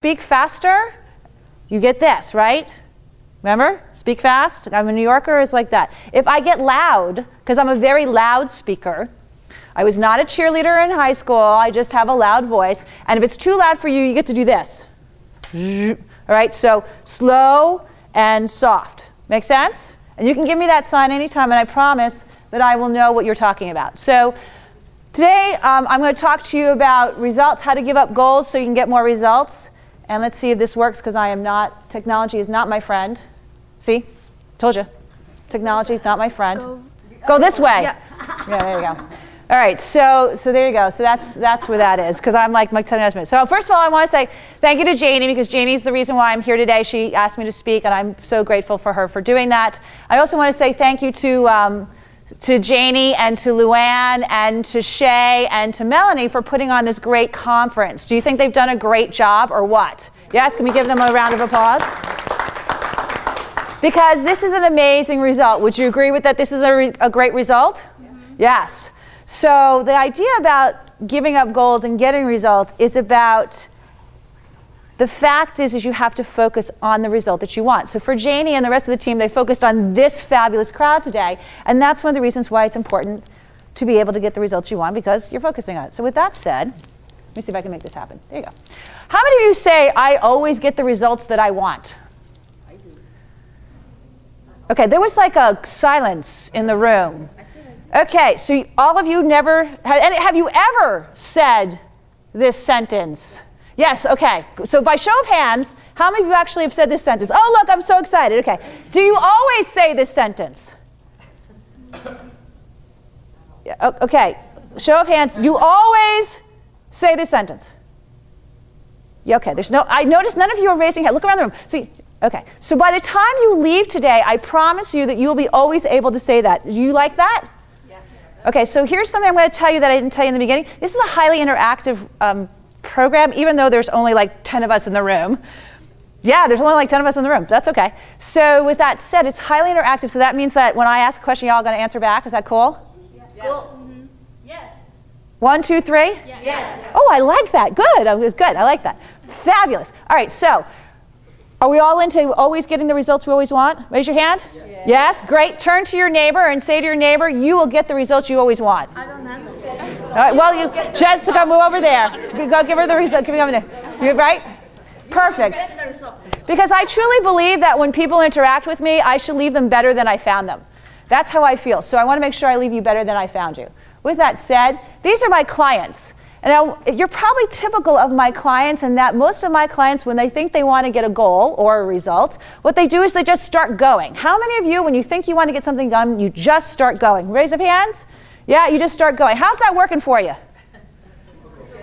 speak faster, you get this, right? Remember? Speak fast. I'm a New Yorker, it's like that. If I get loud, because I'm a very loud speaker, I was not a cheerleader in high school, I just have a loud voice, and if it's too loud for you, you get to do this. All right, so slow and soft. Make sense? And you can give me that sign anytime, and I promise that I will know what you're talking about. So today, I'm going to talk to you about results, how to give up goals so you can get more results. And let's see if this works, because technology is not my friend. See? Told you. Technology is not my friend. Go this way. Yeah, there you go. All right, so there you go. So that's where that is, because I'm like my 10 minutes. So first of all, I want to say thank you to Janie, because Janie's the reason why I'm here today. She asked me to speak, and I'm so grateful for her for doing that. I also want to say thank you to Janie and to Luann and to Shay and to Melanie for putting on this great conference. Do you think they've done a great job or what? Yes, can we give them a round of applause? Because this is an amazing result. Would you agree with that this is a great result? Yes. So the idea about giving up goals and getting results is about, the fact is you have to focus on the result that you want. So for Janie and the rest of the team, they focused on this fabulous crowd today, and that's one of the reasons why it's important to be able to get the results you want, because you're focusing on it. So with that said, let me see if I can make this happen. There you go. How many of you say, I always get the results that I want? I do. Okay, there was like a silence in the room. Okay, so all of you have you ever said this sentence? Yes, okay. So by show of hands, how many of you actually have said this sentence? Oh, look, I'm so excited. Okay. Do you always say this sentence? Yeah, okay. Show of hands. You always say this sentence? Yeah, okay. I noticed none of you are raising your hand. Look around the room. See, okay. So by the time you leave today, I promise you that you will be always able to say that. Do you like that? Okay, so here's something I'm going to tell you that I didn't tell you in the beginning. This is a highly interactive program, even though there's only like 10 of us in the room. Yeah, there's only like 10 of us in the room. That's okay. So with that said, it's highly interactive, so that means that when I ask a question, y'all are going to answer back. Is that cool? Yes. Cool. Mm-hmm. Yes. 1, 2, 3? Yes. Oh, I like that. Good. I like that. Fabulous. All right, so are we all into always getting the results we always want? Raise your hand. Yes, great. Turn to your neighbor and say to your neighbor, you will get the results you always want. I don't have it. All right, well, Jessica, move over there. Go give her the result. Give me over there. You right? Perfect. Because I truly believe that when people interact with me, I should leave them better than I found them. That's how I feel. So I want to make sure I leave you better than I found you. With that said, these are my clients. And you're probably typical of my clients in that most of my clients, when they think they want to get a goal or a result, what they do is they just start going. How many of you, when you think you want to get something done, you just start going? Raise of hands. Yeah, you just start going. How's that working for you?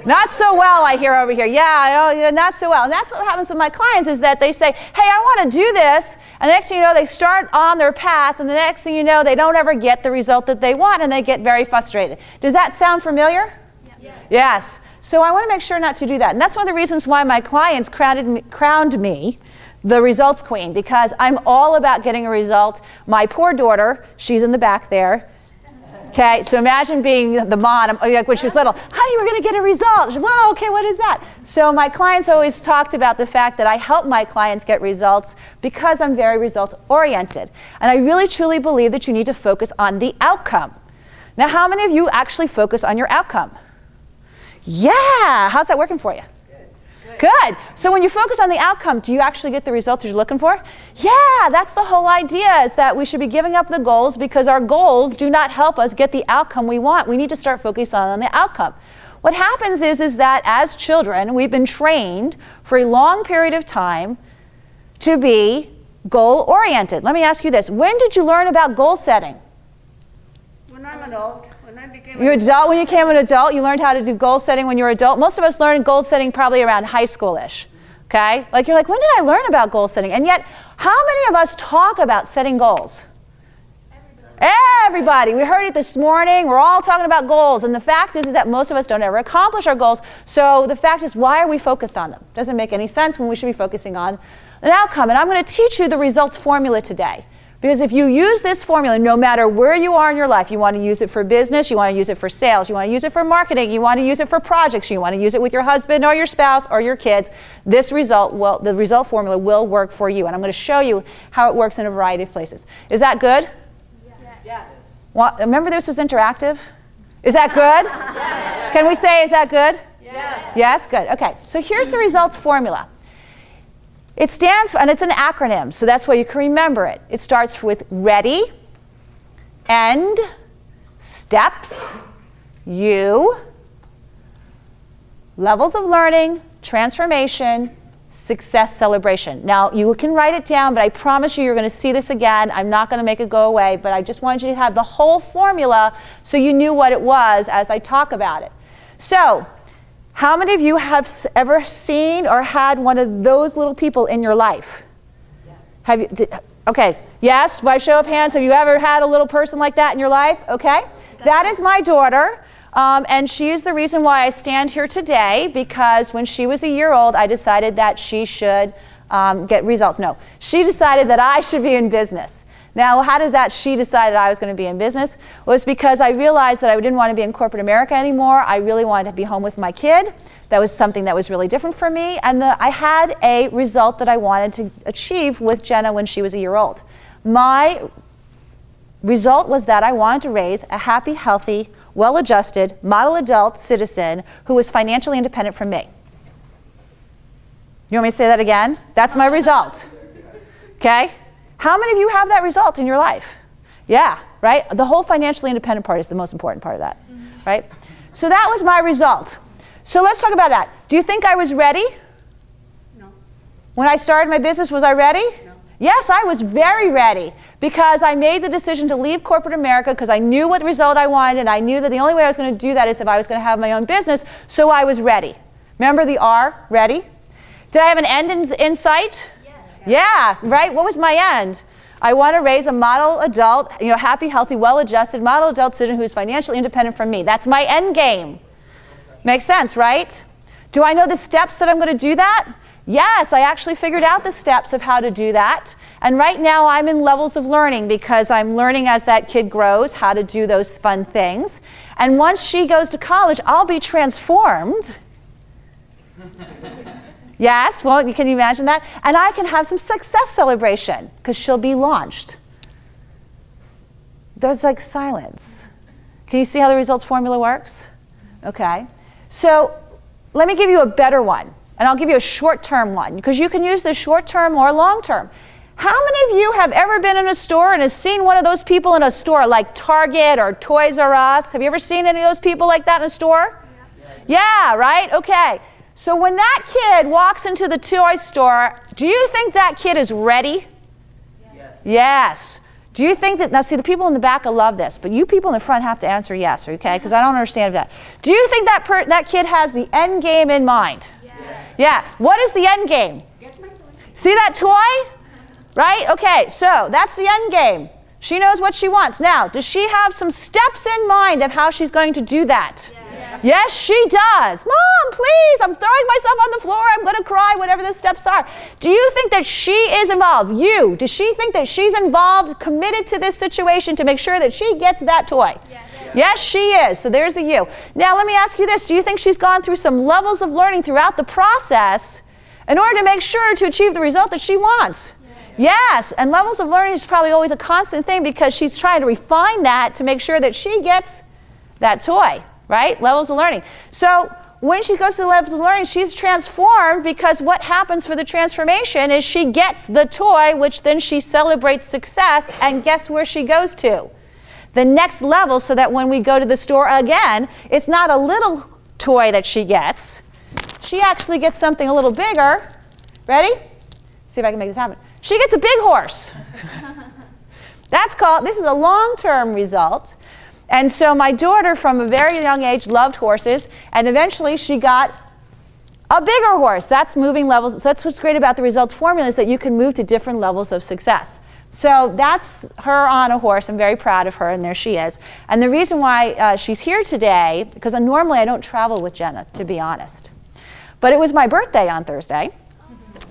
Not so well, I hear over here. Yeah, not so well. And that's what happens with my clients, is that they say, hey, I want to do this. And the next thing you know, they start on their path. And the next thing you know, they don't ever get the result that they want. And they get very frustrated. Does that sound familiar? Yes. So I want to make sure not to do that. And that's one of the reasons why my clients crowned me the results queen, because I'm all about getting a result. My poor daughter, she's in the back there. Okay, so imagine being the mom, like when she was little, honey, we're going to get a result. Wow, okay, what is that? So my clients always talked about the fact that I help my clients get results because I'm very results oriented. And I really truly believe that you need to focus on the outcome. Now, how many of you actually focus on your outcome? Yeah, how's that working for you? Good. So when you focus on the outcome, do you actually get the results you're looking for? Yeah, that's the whole idea, is that we should be giving up the goals because our goals do not help us get the outcome we want. We need to start focusing on the outcome. What happens is that as children, we've been trained for a long period of time to be goal-oriented. Let me ask you this. When did you learn about goal setting? When I'm an adult. When I became You're adult when you became an adult. You learned how to do goal setting when you were an adult. Most of us learned goal setting probably around high school-ish. Okay? Like you're like, when did I learn about goal setting? And yet, how many of us talk about setting goals? Everybody. We heard it this morning. We're all talking about goals. And the fact is that most of us don't ever accomplish our goals. So the fact is, why are we focused on them? Doesn't make any sense when we should be focusing on an outcome. And I'm going to teach you the results formula today. Because if you use this formula, no matter where you are in your life, you want to use it for business, you want to use it for sales, you want to use it for marketing, you want to use it for projects, you want to use it with your husband or your spouse or your kids, the result formula will work for you. And I'm going to show you how it works in a variety of places. Is that good? Yes. Well, remember this was interactive? Is that good? Yes. Can we say, is that good? Yes. Yes? Good. Okay. So here's the results formula. It stands for, and it's an acronym, so that's why you can remember it. It starts with ready, end, steps, U, levels of learning, transformation, success celebration. Now, you can write it down, but I promise you, you're going to see this again. I'm not going to make it go away, but I just wanted you to have the whole formula so you knew what it was as I talk about it. So, how many of you have ever seen or had one of those little people in your life? Yes. Have you? Okay. Yes. By show of hands, have you ever had a little person like that in your life? Okay. That is my daughter, and she is the reason why I stand here today. Because when she was a year old, I decided that she should get results. No, she decided that I should be in business. Now, how did that she decided I was going to be in business? Well, it's because I realized that I didn't want to be in corporate America anymore. I really wanted to be home with my kid. That was something that was really different for me. And I had a result that I wanted to achieve with Jenna when she was a year old. My result was that I wanted to raise a happy, healthy, well-adjusted, model adult citizen who was financially independent from me. You want me to say that again? That's my result. Okay? How many of you have that result in your life? Yeah, right? The whole financially independent part is the most important part of that, right? So that was my result. So let's talk about that. Do you think I was ready? No. When I started my business, was I ready? No. Yes, I was very ready because I made the decision to leave corporate America because I knew what result I wanted, and I knew that the only way I was going to do that is if I was going to have my own business, so I was ready. Remember the R, ready? Did I have an end in sight? Yeah, right? What was my end? I want to raise a model adult, happy, healthy, well-adjusted model adult citizen who's financially independent from me. That's my end game. Makes sense, right? Do I know the steps that I'm going to do that? Yes, I actually figured out the steps of how to do that. And right now I'm in levels of learning because I'm learning as that kid grows how to do those fun things. And once she goes to college, I'll be transformed. Yes, well, can you imagine that? And I can have some success celebration because she'll be launched. There's like silence. Can you see how the results formula works? Okay. So let me give you a better one. And I'll give you a short-term one because you can use this short-term or long-term. How many of you have ever been in a store and have seen one of those people in a store like Target or Toys R Us? Have you ever seen any of those people like that in a store? Yeah, right? Okay. So when that kid walks into the toy store, do you think that kid is ready? Yes. Yes. Do you think that, now see the people in the back will love this, but you people in the front have to answer yes, okay? Because I don't understand that. Do you think that kid has the end game in mind? Yes. Yeah. What is the end game? Get my toy. See that toy? Right? Okay, so that's the end game. She knows what she wants. Now, does she have some steps in mind of how she's going to do that? Yes, yes she does. Mom, please, I'm throwing myself on the floor. I'm going to cry, whatever the steps are. Do you think that she is involved? Does she think that she's involved, committed to this situation to make sure that she gets that toy? Yes. Yes, she is. So there's the you. Now, let me ask you this. Do you think she's gone through some levels of learning throughout the process in order to make sure to achieve the result that she wants? Yes, and levels of learning is probably always a constant thing because she's trying to refine that to make sure that she gets that toy, right? Levels of learning. So when she goes to the levels of learning, she's transformed because what happens for the transformation is she gets the toy, which then she celebrates success, and guess where she goes to? The next level, so that when we go to the store again, it's not a little toy that she gets. She actually gets something a little bigger. Ready? See if I can make this happen. She gets a big horse. This is a long-term result. And so my daughter from a very young age loved horses, and eventually she got a bigger horse. That's moving levels. So that's what's great about the results formula is that you can move to different levels of success. So that's her on a horse. I'm very proud of her, and there she is. And the reason why she's here today, because normally I don't travel with Jenna, to be honest. But it was my birthday on Thursday.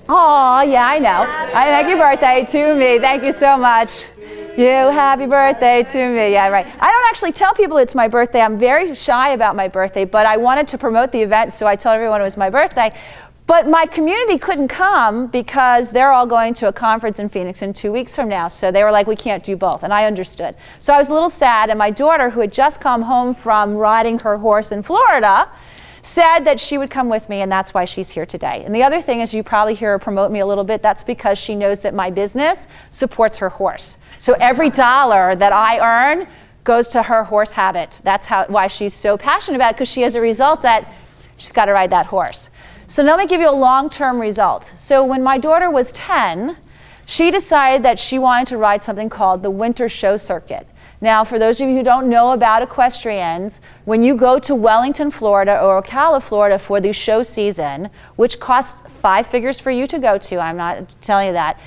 Oh, yeah, I know. Thank you, birthday to me. Thank you so much. You, happy birthday to me. Yeah, right. I don't actually tell people it's my birthday. I'm very shy about my birthday, but I wanted to promote the event, so I told everyone it was my birthday. But my community couldn't come because they're all going to a conference in Phoenix in 2 weeks from now. So they were like, we can't do both. And I understood. So I was a little sad. And my daughter, who had just come home from riding her horse in Florida, said that she would come with me, and that's why she's here today. And the other thing is, you probably hear her promote me a little bit. That's because she knows that my business supports her horse. So every dollar that I earn goes to her horse habit. That's why she's so passionate about it, because she has a result that she's got to ride that horse. So now let me give you a long-term result. So when my daughter was 10, she decided that she wanted to ride something called the winter show circuit. Now, for those of you who don't know about equestrians, when you go to Wellington, Florida, or Ocala, Florida for the show season, which costs 5 figures for you to go to, I'm not telling you that,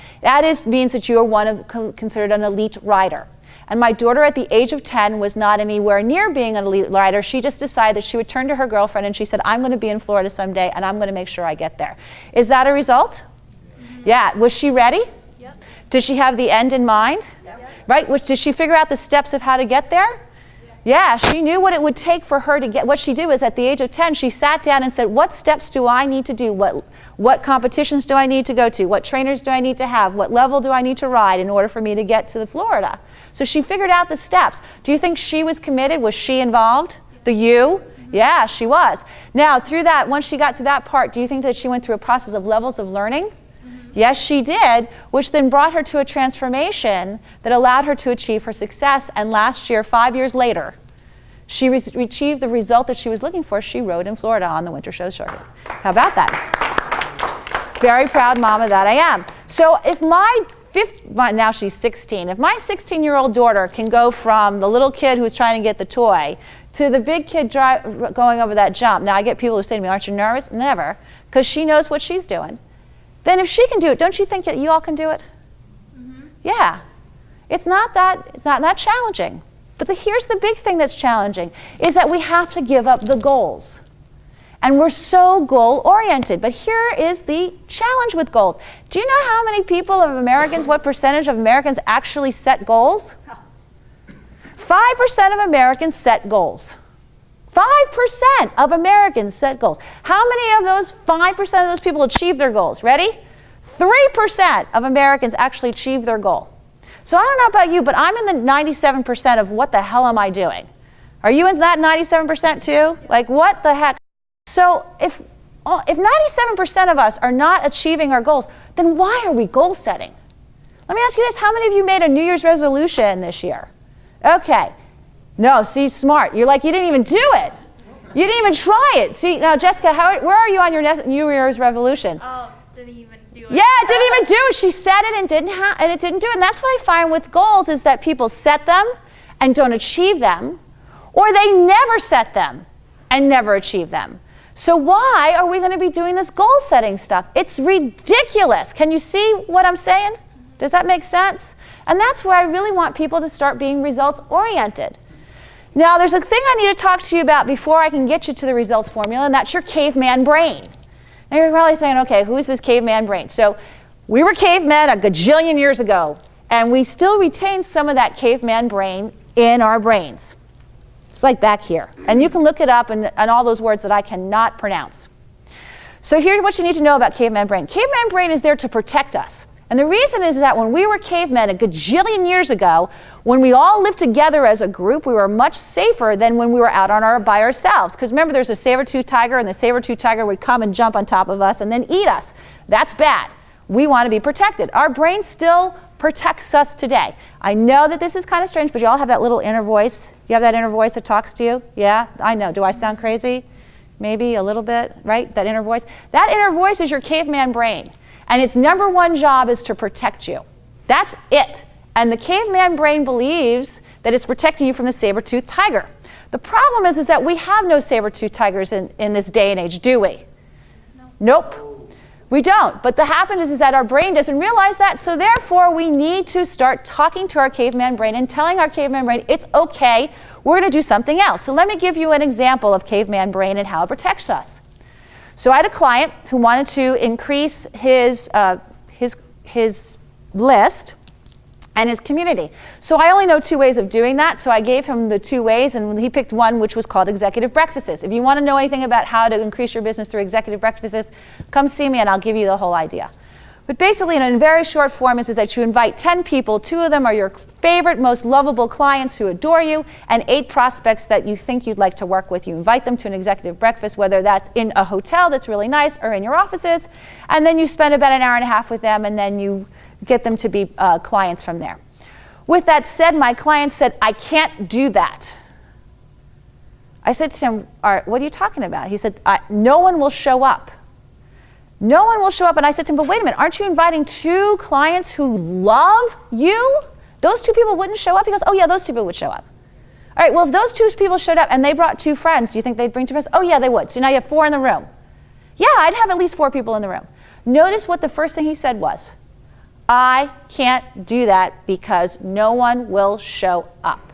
means that you are considered an elite rider. And my daughter at the age of 10 was not anywhere near being an elite rider. She just decided that she would turn to her girlfriend and she said, I'm going to be in Florida someday and I'm going to make sure I get there. Is that a result? Mm-hmm. Yeah. Was she ready? Yep. Did she have the end in mind? Yep. Right? Did she figure out the steps of how to get there? Yeah, she knew what it would take for her to get. What she did was, at the age of 10, she sat down and said, what steps do I need to do? What competitions do I need to go to? What trainers do I need to have? What level do I need to ride in order for me to get to Florida? So she figured out the steps. Do you think she was committed? Was she involved? The you? Yeah, she was. Now, through that, once she got to that part, do you think that she went through a process of levels of learning? Yes, she did, which then brought her to a transformation that allowed her to achieve her success. And last year, 5 years later, she achieved the result that she was looking for. She rode in Florida on the winter show circuit. How about that? Very proud mama that I am. So if now she's 16. If my 16-year-old daughter can go from the little kid who's trying to get the toy to the big kid going over that jump. Now I get people who say to me, aren't you nervous? Never, because she knows what she's doing. Then if she can do it, don't you think that you all can do it? Mm-hmm. Yeah. It's not that challenging. But here's the big thing that's challenging, is that we have to give up the goals. And we're so goal-oriented. But here is the challenge with goals. Do you know how many people of Americans, what percentage of Americans actually set goals? 5% of Americans set goals. 5% of Americans set goals. How many of those 5% of those people achieve their goals? Ready? 3% of Americans actually achieve their goal. So I don't know about you, but I'm in the 97% of what the hell am I doing? Are you in that 97% too? Like, what the heck? So if 97% of us are not achieving our goals, then why are we goal setting? Let me ask you this. How many of you made a New Year's resolution this year? Okay. No, see, smart. You're like, you didn't even do it. You didn't even try it. See, now, Jessica, where are you on your New Year's resolution? Oh, didn't even do it. Yeah, it didn't even do it. She said it and it didn't do it. And that's what I find with goals, is that people set them and don't achieve them, or they never set them and never achieve them. So why are we going to be doing this goal-setting stuff? It's ridiculous. Can you see what I'm saying? Does that make sense? And that's where I really want people to start being results-oriented. Now, there's a thing I need to talk to you about before I can get you to the results formula, and that's your caveman brain. Now, you're probably saying, okay, who's this caveman brain? So we were cavemen a gajillion years ago, and we still retain some of that caveman brain in our brains. It's like back here. And you can look it up and all those words that I cannot pronounce. So here's what you need to know about caveman brain. Caveman brain is there to protect us. And the reason is that when we were cavemen a gajillion years ago, when we all lived together as a group, we were much safer than when we were out by ourselves. Because remember, there's a saber-toothed tiger, and the saber-toothed tiger would come and jump on top of us and then eat us. That's bad. We want to be protected. Our brain still protects us today. I know that this is kind of strange, but you all have that little inner voice. You have that inner voice that talks to you? Yeah, I know. Do I sound crazy? Maybe a little bit, right? That inner voice. That inner voice is your caveman brain. And its number one job is to protect you. That's it. And the caveman brain believes that it's protecting you from the saber-toothed tiger. The problem is that we have no saber-toothed tigers in this day and age, do we? No. Nope. We don't. But the happen is that our brain doesn't realize that, so therefore we need to start talking to our caveman brain and telling our caveman brain, it's okay, we're going to do something else. So let me give you an example of caveman brain and how it protects us. So I had a client who wanted to increase his list and his community. So I only know 2 ways of doing that, so I gave him the 2 ways, and he picked one which was called executive breakfasts. If you want to know anything about how to increase your business through executive breakfasts, come see me and I'll give you the whole idea. But basically, in a very short form, is that you invite 10 people, 2 of them are your favorite, most lovable clients who adore you, and 8 prospects that you think you'd like to work with. You invite them to an executive breakfast, whether that's in a hotel that's really nice or in your offices, and then you spend about an hour and a half with them, and then you get them to be clients from there. With that said, my client said, I can't do that. I said to him, all right, what are you talking about? He said, no one will show up. No one will show up. And I said to him, but wait a minute, aren't you inviting 2 clients who love you? Those 2 people wouldn't show up? He goes, oh yeah, those 2 people would show up. All right, well, if those 2 people showed up and they brought 2 friends, do you think they'd bring 2 friends? Oh yeah, they would. So now you have 4 in the room. Yeah, I'd have at least 4 people in the room. Notice what the first thing he said was, I can't do that because no one will show up.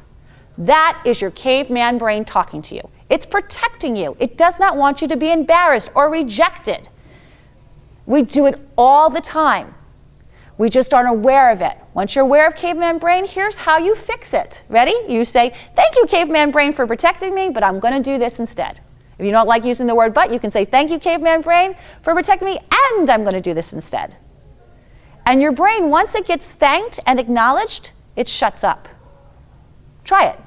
That is your caveman brain talking to you. It's protecting you. It does not want you to be embarrassed or rejected. We do it all the time. We just aren't aware of it. Once you're aware of caveman brain, here's how you fix it. Ready? You say, thank you, caveman brain, for protecting me, but I'm going to do this instead. If you don't like using the word but, you can say, thank you, caveman brain, for protecting me, and I'm going to do this instead. And your brain, once it gets thanked and acknowledged, it shuts up. Try it.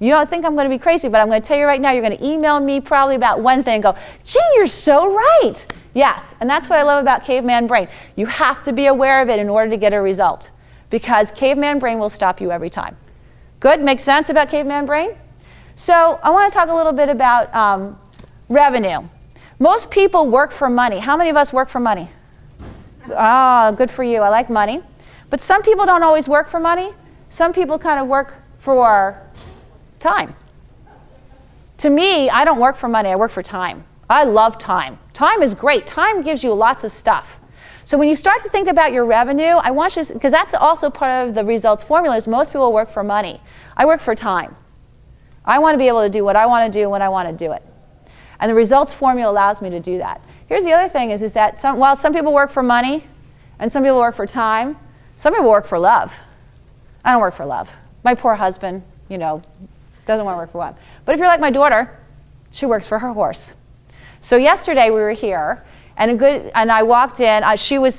You don't think I'm going to be crazy, but I'm going to tell you right now, you're going to email me probably about Wednesday and go, gee, you're so right. Yes, and that's what I love about caveman brain. You have to be aware of it in order to get a result, because caveman brain will stop you every time. Good? Makes sense about caveman brain? So I want to talk a little bit about revenue. Most people work for money. How many of us work for money? Ah, good for you. I like money. But some people don't always work for money. Some people kind of work for time. To me, I don't work for money. I work for time. I love time. Time is great. Time gives you lots of stuff. So when you start to think about your revenue, I want you to, because that's also part of the results formula, is most people work for money. I work for time. I want to be able to do what I want to do when I want to do it. And the results formula allows me to do that. Here's the other thing is that while some people work for money and some people work for time, some people work for love. I don't work for love. My poor husband, doesn't want to work for love. But if you're like my daughter, she works for her horse. So yesterday we were here, and I walked in.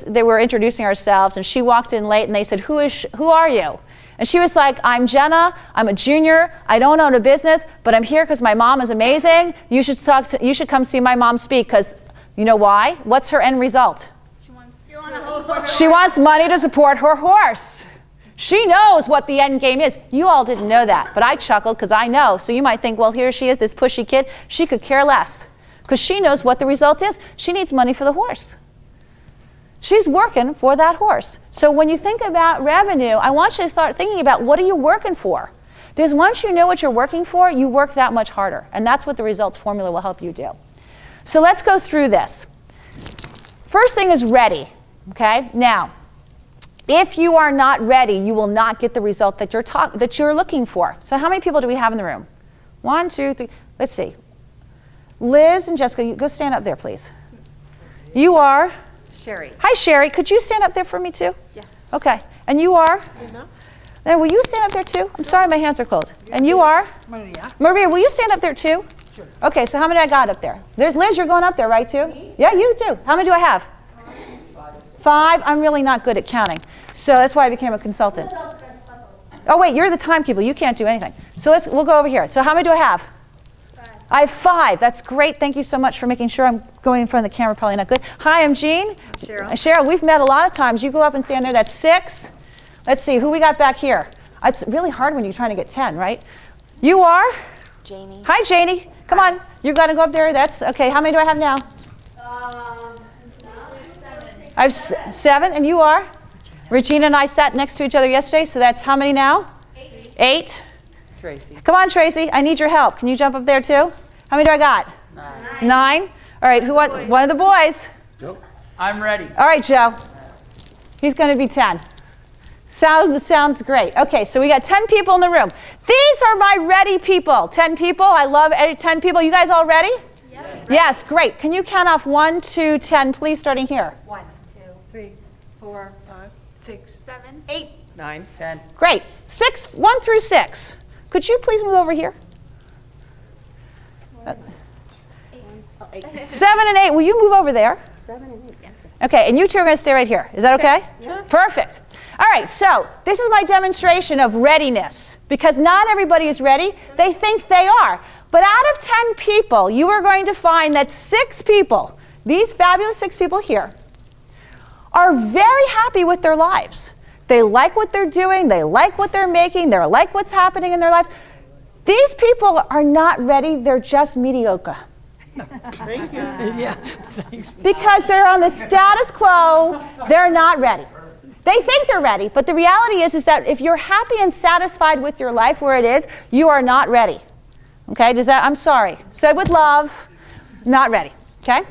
They were introducing ourselves, and she walked in late, and they said, "Who are you?" And she was like, "I'm Jenna. I'm a junior. I don't own a business, but I'm here because my mom is amazing. You should come see my mom speak, because you know why? What's her end result? She wants money to support her horse. She knows what the end game is. You all didn't know that, but I chuckled because I know. So you might think, well, here she is, this pushy kid. She could care less because she knows what the result is. She needs money for the horse. She's working for that horse. So when you think about revenue, I want you to start thinking about what are you working for? Because once you know what you're working for, you work that much harder. And that's what the results formula will help you do. So let's go through this. First thing is ready. Okay? Now, if you are not ready, you will not get the result that you're looking for. So how many people do we have in the room? 1, 2, 3. Let's see. Liz and Jessica, go stand up there, please. You are? Sherry. Hi, Sherry. Could you stand up there for me, too? Yes. Okay. And you are? Then will you stand up there, too? I'm sorry, my hands are cold. And you are? Maria, will you stand up there, too? Sure. Okay, so how many I got up there? There's Liz, you're going up there, right, too? Me? Yeah, you too. How many do I have? 5. I'm really not good at counting. So that's why I became a consultant. Oh, wait, you're the timekeeper. You can't do anything. So we'll go over here. So how many do I have? 5. I have 5. That's great. Thank you so much for making sure I'm going in front of the camera. Probably not good. Hi, I'm Jean. I'm Cheryl. Cheryl, we've met a lot of times. You go up and stand there. That's 6. Let's see. Who we got back here? It's really hard when you're trying to get 10, right? You are? Janie. Hi, Janie. Come on. You're going to go up there. That's okay. How many do I have now? I have 7, and you are? Regina and I sat next to each other yesterday, so that's how many now? 8. Tracy. Come on, Tracy. I need your help. Can you jump up there, too? How many do I got? 9. All right, one of the boys. Nope. I'm ready. All right, Joe. He's going to be 10. Sounds great. Okay, so we got 10 people in the room. These are my ready people. 10 people. I love 10 people. You guys all ready? Yes. Yes, great. Can you count off 1, 2, 10, please, starting here? 1, 2, 3, 4, 5, 6, 7, 8. 9, 10. Great. 1 through 6. Could you please move over here? 7 and 8. Will you move over there? 7 and 8. Okay, and you two are going to stay right here. Is that okay? Sure. Perfect. All right, so this is my demonstration of readiness, because not everybody is ready. They think they are. But out of 10 people, you are going to find that 6 people, these fabulous 6 people here, are very happy with their lives. They like what they're doing. They like what they're making. They like what's happening in their lives. These people are not ready. They're just mediocre. Thank you. Yeah, thanks. Because they're on the status quo, they're not ready. They think they're ready, but the reality is that if you're happy and satisfied with your life where it is, you are not ready. Okay, I'm sorry. Said with love, not ready. Okay?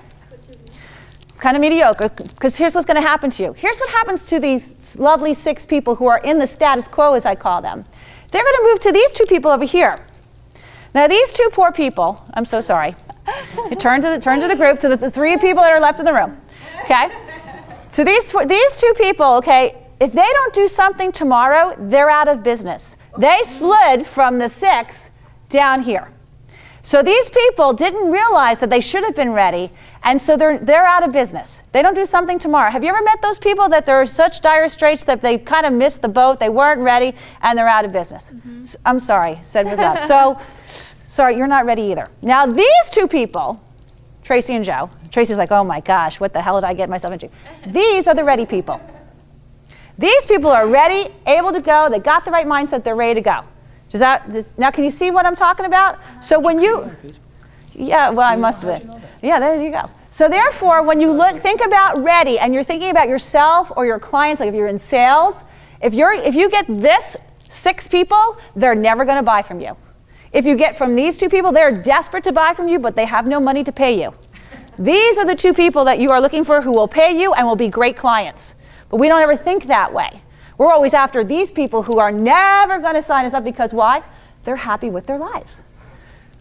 Kind of mediocre, because here's what's going to happen to you. Here's what happens to these lovely 6 people who are in the status quo, as I call them. They're going to move to these 2 people over here. Now, these 2 poor people, I'm so sorry. You turn to the group, to the 3 people that are left in the room. Okay? So these 2 people, okay, if they don't do something tomorrow, they're out of business. They slid from the 6 down here. So these people didn't realize that they should have been ready, and so they're out of business. They don't do something tomorrow. Have you ever met those people that they're such dire straits that they kind of missed the boat, they weren't ready, and they're out of business? Mm-hmm. I'm sorry, said with love. So, sorry, you're not ready either. Now these 2 people, Tracy and Joe, Tracy's like, oh my gosh, what the hell did I get myself into? These are the ready people. These people are ready, able to go, they got the right mindset, they're ready to go. Now can you see what I'm talking about? So when you, yeah, well I must have been. Yeah, there you go. So therefore, when you think about ready and you're thinking about yourself or your clients, like if you're in sales, if you get this 6 people, they're never going to buy from you. If you get from these 2 people, they're desperate to buy from you, but they have no money to pay you. These are the 2 people that you are looking for who will pay you and will be great clients. But we don't ever think that way. We're always after these people who are never going to sign us up because why? They're happy with their lives.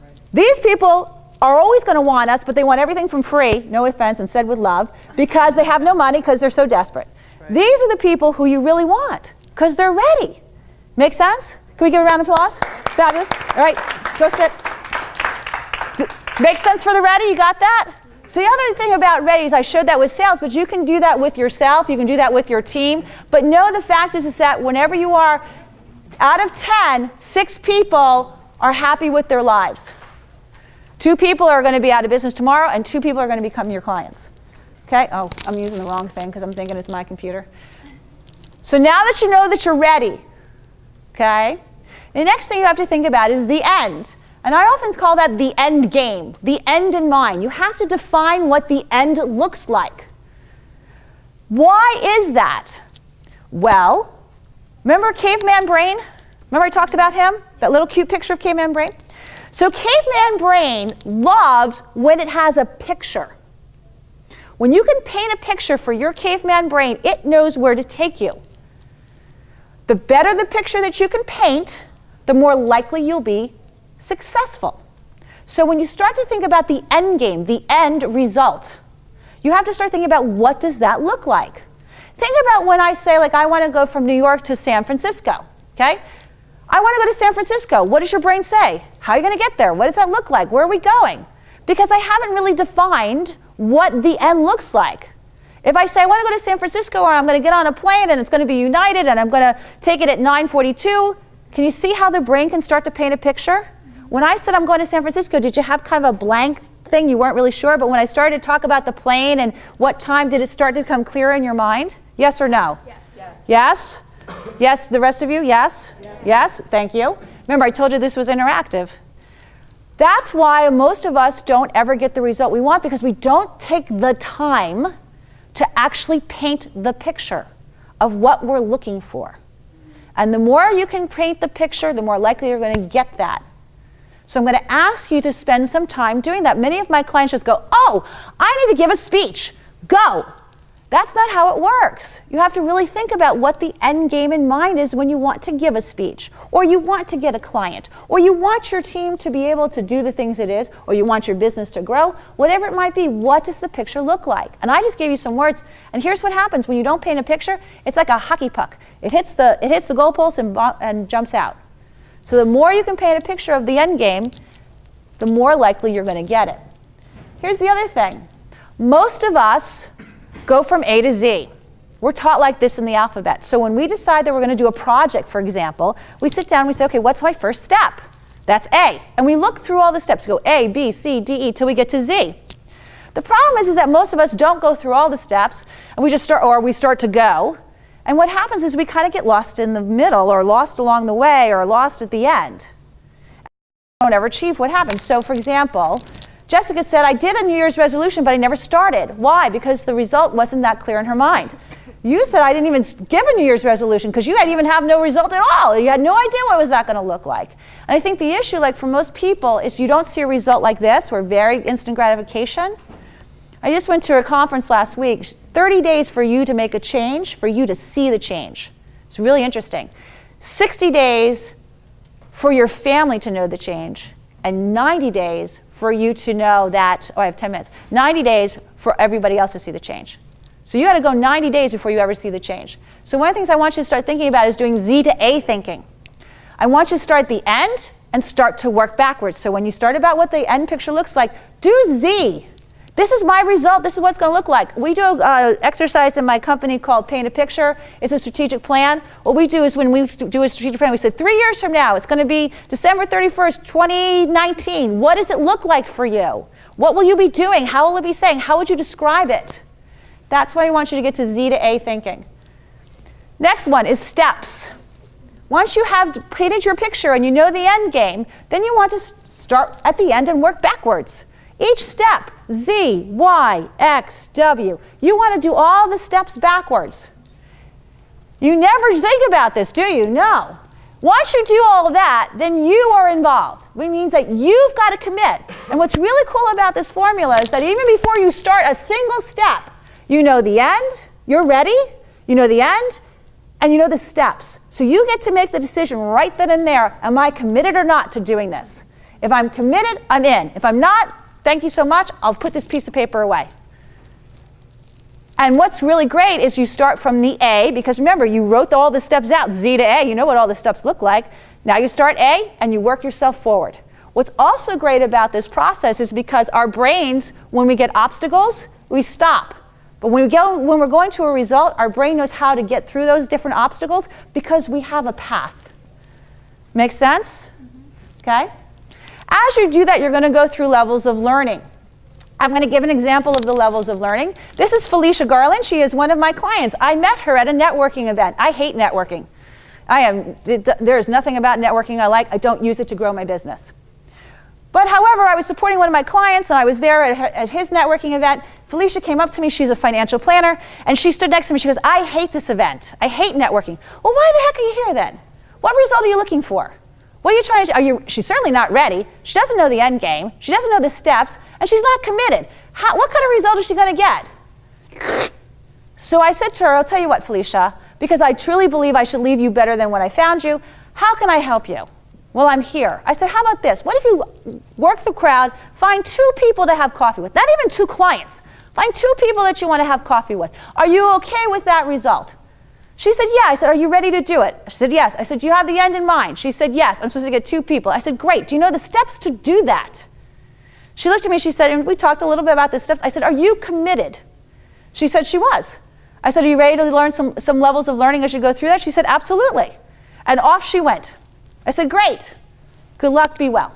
Right. These people are always going to want us, but they want everything from free, no offense, and said with love, because they have no money because they're so desperate. Right. These are the people who you really want because they're ready. Make sense? Can we give a round of applause? Fabulous. All right, go sit. Makes sense for the ready? You got that? So the other thing about ready is I showed that with sales, but you can do that with yourself. You can do that with your team. But know the fact is that whenever you are out of 10, 6 people are happy with their lives. 2 people are going to be out of business tomorrow, and 2 people are going to become your clients. Okay? Oh, I'm using the wrong thing because I'm thinking it's my computer. So now that you know that you're ready, okay, the next thing you have to think about is the end. And I often call that the end game, the end in mind. You have to define what the end looks like. Why is that? Well, remember caveman brain? Remember I talked about him? That little cute picture of caveman brain? So caveman brain loves when it has a picture. When you can paint a picture for your caveman brain, it knows where to take you. The better the picture that you can paint, the more likely you'll be successful. So when you start to think about the end game, the end result, you have to start thinking about what does that look like. Think about when I say, like, I want to go from New York to San Francisco, okay? I want to go to San Francisco. What does your brain say? How are you going to get there? What does that look like? Where are we going? Because I haven't really defined what the end looks like. If I say I want to go to San Francisco, or I'm going to get on a plane and it's going to be United and I'm going to take it at 9:42, can you see how the brain can start to paint a picture? When I said I'm going to San Francisco, did you have kind of a blank thing? You weren't really sure, but when I started to talk about the plane and what time, did it start to become clearer in your mind? Yes or no? Yes. Yes? Yes? Yes, the rest of you? Yes? Yes? Yes? Thank you. Remember, I told you this was interactive. That's why most of us don't ever get the result we want, because we don't take the time to actually paint the picture of what we're looking for. And the more you can paint the picture, the more likely you're going to get that. So I'm going to ask you to spend some time doing that. Many of my clients just go, oh, I need to give a speech. Go. That's not how it works. You have to really think about what the end game in mind is when you want to give a speech, or you want to get a client, or you want your team to be able to do the things it is, or you want your business to grow, whatever it might be. What does the picture look like? And I just gave you some words, and here's what happens when you don't paint a picture. It's like a hockey puck. It hits the goalpost and jumps out. So the more you can paint a picture of the end game, the more likely you're going to get it. Here's the other thing. Most of us go from A to Z. We're taught like this in the alphabet. So when we decide that we're going to do a project, for example, we sit down and we say, okay, what's my first step? That's A. And we look through all the steps. We go A, B, C, D, E, till we get to Z. The problem is that most of us don't go through all the steps, and we start to go. And what happens is we kind of get lost in the middle, or lost along the way, or lost at the end. We don't ever achieve what happens. So for example, Jessica said, I did a New Year's resolution, but I never started. Why? Because the result wasn't that clear in her mind. You said, I didn't even give a New Year's resolution because you even have no result at all. You had no idea what was that going to look like. And I think the issue, like for most people, is you don't see a result like this, or very instant gratification. I just went to a conference last week, 30 days for you to make a change, for you to see the change. It's really interesting. 60 days for your family to know the change, and 90 days for you to know that, I have 10 minutes, 90 days for everybody else to see the change. So you got to go 90 days before you ever see the change. So one of the things I want you to start thinking about is doing Z to A thinking. I want you to start at the end and start to work backwards. So when you start about what the end picture looks like, do Z. This is my result. This is what it's going to look like. We do an exercise in my company called Paint a Picture. It's a strategic plan. What we do is when we do a strategic plan, we say 3 years from now, it's going to be December 31st, 2019. What does it look like for you? What will you be doing? How will it be saying? How would you describe it? That's why I want you to get to Z to A thinking. Next one is steps. Once you have painted your picture and you know the end game, then you want to start at the end and work backwards. Each step, Z, Y, X, W. You want to do all the steps backwards. You never think about this, do you? No. Once you do all of that, then you are involved, which means that you've got to commit. And what's really cool about this formula is that even before you start a single step, you know the end, you're ready, you know the end, and you know the steps. So you get to make the decision right then and there, am I committed or not to doing this? If I'm committed, I'm in. If I'm not, thank you so much, I'll put this piece of paper away. And what's really great is you start from the A, because remember, you wrote all the steps out, Z to A, you know what all the steps look like. Now you start A, and you work yourself forward. What's also great about this process is because our brains, when we get obstacles, we stop. But when we're going to a result, our brain knows how to get through those different obstacles because we have a path. Make sense? Okay? As you do that, you're going to go through levels of learning. I'm going to give an example of the levels of learning. This is Felicia Garland. She is one of my clients. I met her at a networking event. I hate networking. There is nothing about networking I like. I don't use it to grow my business. But however, I was supporting one of my clients, and I was there at his networking event. Felicia came up to me. She's a financial planner, and she stood next to me. She goes, I hate this event. I hate networking. Well, why the heck are you here then? What result are you looking for? What are you trying to do? She's certainly not ready. She doesn't know the end game. She doesn't know the steps, and she's not committed. What kind of result is she going to get? So I said to her, I'll tell you what, Felicia, because I truly believe I should leave you better than when I found you. How can I help you? Well, I'm here. I said, how about this? What if you work the crowd, find 2 people to have coffee with? Not even 2 clients. Find 2 people that you want to have coffee with. Are you okay with that result? She said, yeah. I said, are you ready to do it? She said, yes. I said, do you have the end in mind? She said, yes. I'm supposed to get 2 people. I said, great. Do you know the steps to do that? She looked at me. She said, and we talked a little bit about the steps. I said, are you committed? She said she was. I said, are you ready to learn some levels of learning as you go through that? She said, absolutely. And off she went. I said, great. Good luck. Be well.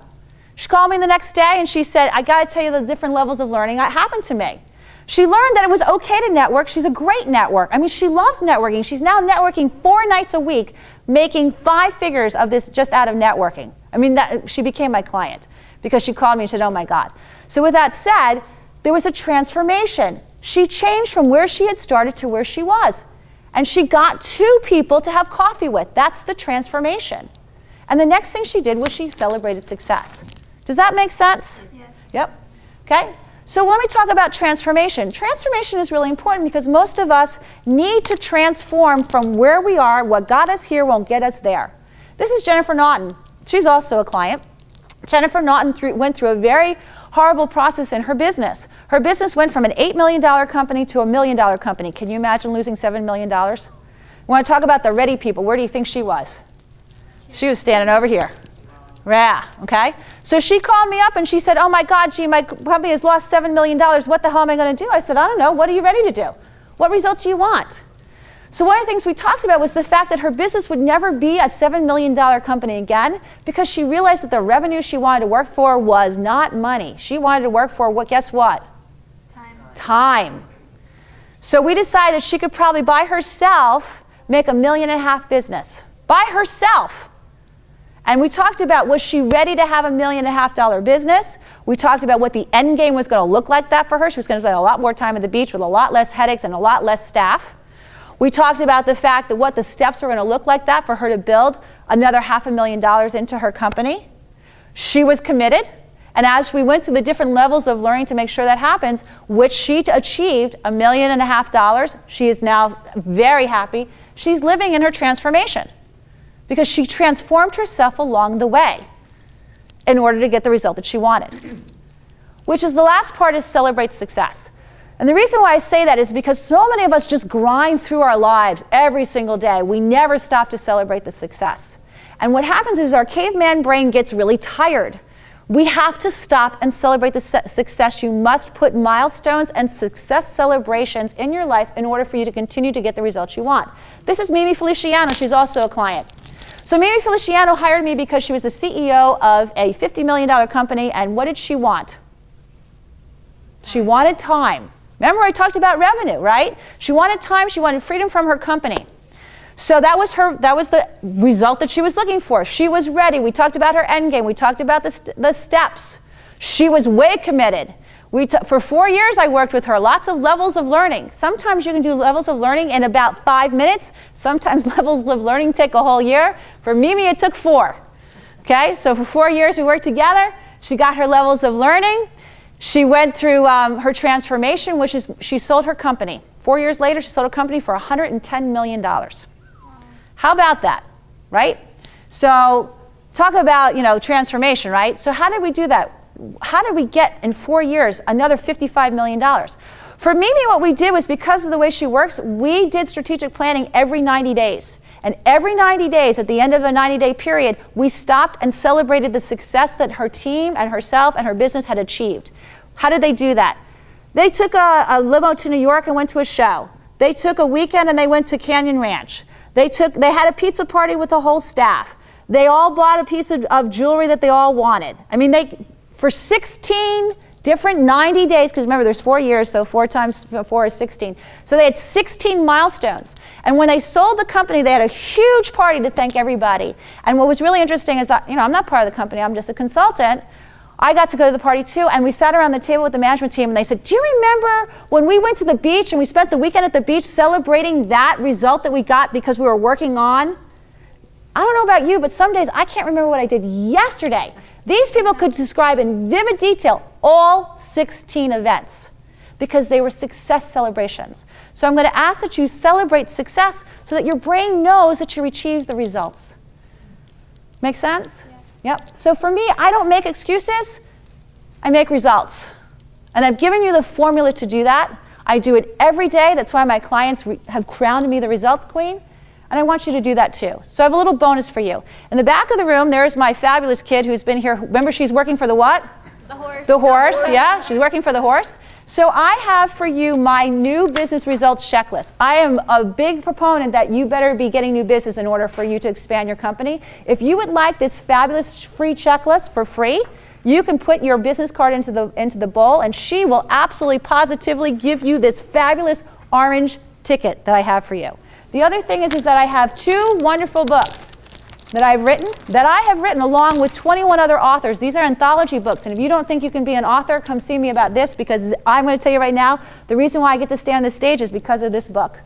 She called me the next day, and she said, I got to tell you the different levels of learning that happened to me. She learned that it was okay to network. She's a great network. I mean, she loves networking. She's now networking 4 nights a week, making 5 figures of this just out of networking. I mean, she became my client because she called me and said, oh my God. So with that said, there was a transformation. She changed from where she had started to where she was. And she got 2 people to have coffee with. That's the transformation. And the next thing she did was she celebrated success. Does that make sense? Yes. Yep. Okay. So let me talk about transformation. Transformation is really important because most of us need to transform from where we are. What got us here won't get us there. This is Jennifer Naughton. She's also a client. Jennifer Naughton went through a very horrible process in her business. Her business went from an $8 million company to a $1 million company. Can you imagine losing $7 million? We want to talk about the ready people. Where do you think she was? She was standing over here. Yeah, okay? So she called me up and she said, oh my God, gee, my company has lost $7 million. What the hell am I going to do? I said, I don't know. What are you ready to do? What results do you want? So one of the things we talked about was the fact that her business would never be a $7 million company again because she realized that the revenue she wanted to work for was not money. She wanted to work for, guess what? Time. So we decided she could probably by herself make $1.5 million business. By herself. And we talked about, was she ready to have $1.5 million business? We talked about what the end game was going to look like that for her. She was going to spend a lot more time at the beach with a lot less headaches and a lot less staff. We talked about the fact that what the steps were going to look like that for her to build another $500,000 into her company. She was committed. And as we went through the different levels of learning to make sure that happens, which she achieved $1.5 million, she is now very happy. She's living in her transformation because she transformed herself along the way in order to get the result that she wanted. Which is the last part, is celebrate success. And the reason why I say that is because so many of us just grind through our lives every single day. We never stop to celebrate the success. And what happens is our caveman brain gets really tired. We have to stop and celebrate the success. You must put milestones and success celebrations in your life in order for you to continue to get the results you want. This is Mimi Feliciano. She's also a client. So Mimi Feliciano hired me because she was the CEO of a $50 million company, and what did she want? She wanted time. Remember I talked about revenue, right? She wanted time, she wanted freedom from her company. So that was the result that she was looking for. She was ready. We talked about her end game. We talked about the steps. She was way committed. For 4 years I worked with her, lots of levels of learning. Sometimes you can do levels of learning in about 5 minutes. Sometimes levels of learning take a whole year. For Mimi it took 4. Okay, so for 4 years we worked together. She got her levels of learning. She went through her transformation, which is she sold her company. 4 years later, she sold a company for $110 million. How about that, right? So talk about, transformation, right? So how did we do that? How did we get in 4 years another $55 million? For Mimi, what we did was, because of the way she works, we did strategic planning every 90 days. And every 90 days, at the end of the 90-day period, we stopped and celebrated the success that her team and herself and her business had achieved. How did they do that? They took a limo to New York and went to a show. They took a weekend and they went to Canyon Ranch. They had a pizza party with the whole staff. They all bought a piece of jewelry that they all wanted. I mean, for 16 different 90 days, because remember there's 4 years, so 4 times 4 is 16. So they had 16 milestones. And when they sold the company, they had a huge party to thank everybody. And what was really interesting is that, I'm not part of the company, I'm just a consultant. I got to go to the party too, and we sat around the table with the management team and they said, do you remember when we went to the beach and we spent the weekend at the beach celebrating that result that we got because we were working on? I don't know about you, but some days I can't remember what I did yesterday. These people could describe in vivid detail all 16 events because they were success celebrations. So I'm going to ask that you celebrate success so that your brain knows that you achieved the results. Make sense? Yep. So for me, I don't make excuses, I make results. And I've given you the formula to do that. I do it every day. That's why my clients have crowned me the results queen. And I want you to do that too. So I have a little bonus for you. In the back of the room, there's my fabulous kid who's been here. Remember, she's working for the what? The horse. The horse, yeah. She's working for the horse. So I have for you my new business results checklist. I am a big proponent that you better be getting new business in order for you to expand your company. If you would like this fabulous free checklist for free, you can put your business card into the bowl, and she will absolutely positively give you this fabulous orange ticket that I have for you. The other thing is that I have 2 wonderful books that I have written along with 21 other authors. These are anthology books, and if you don't think you can be an author, come see me about this, because I'm going to tell you right now, the reason why I get to stay on this stage is because of this book.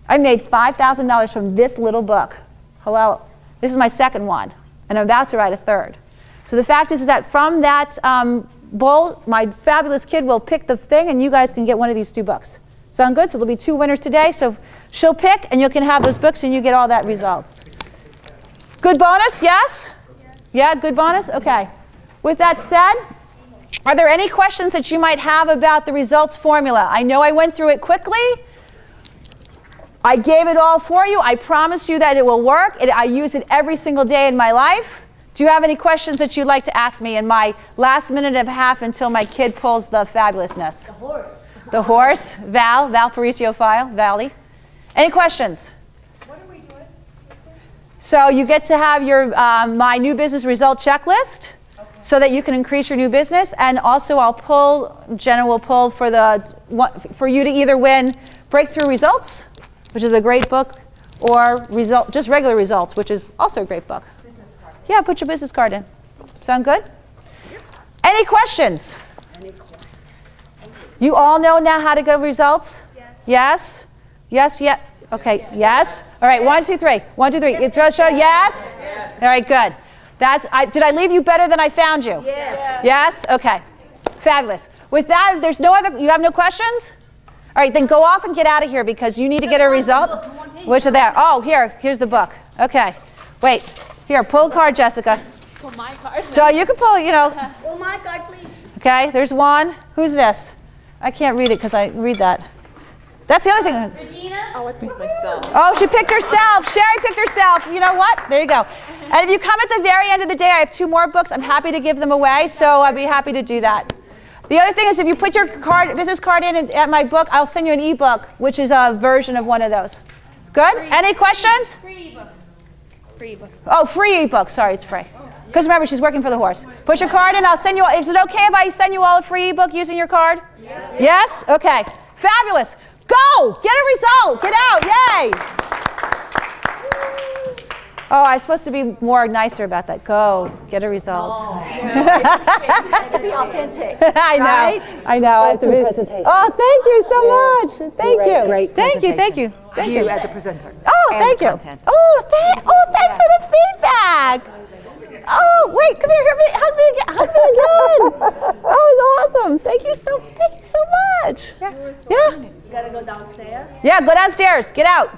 I made $5,000 from this little book. Hello, this is my second one, and I'm about to write a third. So the fact is that from that bowl, my fabulous kid will pick the thing, and you guys can get one of these 2 books. Sound good? So there'll be 2 winners today. So she'll pick, and you can have those books, and you get all that results. Good bonus, yes? Yeah, good bonus? Okay. With that said, are there any questions that you might have about the results formula? I know I went through it quickly. I gave it all for you. I promise you that it will work. I use it every single day in my life. Do you have any questions that you'd like to ask me in my last minute and a half until my kid pulls the fabulousness? The horse. The horse, Val Paricio file, Valley. Any questions? What are we doing? So you get to have your my new business result checklist so that you can increase your new business. And also Jenna will pull for you to either win Breakthrough Results, which is a great book, or just regular results, which is also a great book. Business card. Yeah, put your business card in. Sound good? Yep. Any questions? Any questions? You all know now how to get results? Yes. Yes? Yes, yeah. Okay, yes. All right, 1, 2, 3. 1, 2, 3. Show yes? All right, good. Did I leave you better than I found you? Yes. Yes? Okay. Fabulous. With that, you have no questions? All right, then go off and get out of here because you need to get a result. Which are there? Oh, here's the book. Okay. Wait. Here, pull a card, Jessica. Pull my card. So you can pull, Pull my card, please. Okay, there's one. Who's this? I can't read it because I read that. That's the other thing. Regina? Oh, I picked myself. Oh, she picked herself. Sherry picked herself. You know what? There you go. And if you come at the very end of the day, I have 2 more books. I'm happy to give them away, so I'd be happy to do that. The other thing is if you put your business card in at my book, I'll send you an ebook, which is a version of one of those. Good? Any questions? Free ebook. Free ebook. Oh, free ebook. Sorry, it's free. Because remember, she's working for the horse. Put your card in. I'll send you. Is it okay if I send you all a free ebook using your card? Yes. Yes? Okay. Fabulous. Go! Get a result. Get out. Yay! Oh, I was supposed to be more nicer about that. Go. Get a result. To be authentic. I know. Right? I know. I have to be. Presentation. Oh, thank you so much. Thank you. Great Thank you. presentation. Thank you. Thank you. You as a presenter. Oh, and thank you. content. Thanks for the feedback. Oh, wait, come here, hug me again. That was awesome. Thank you so much. Yeah. You gotta go downstairs. Yeah, go downstairs. Get out.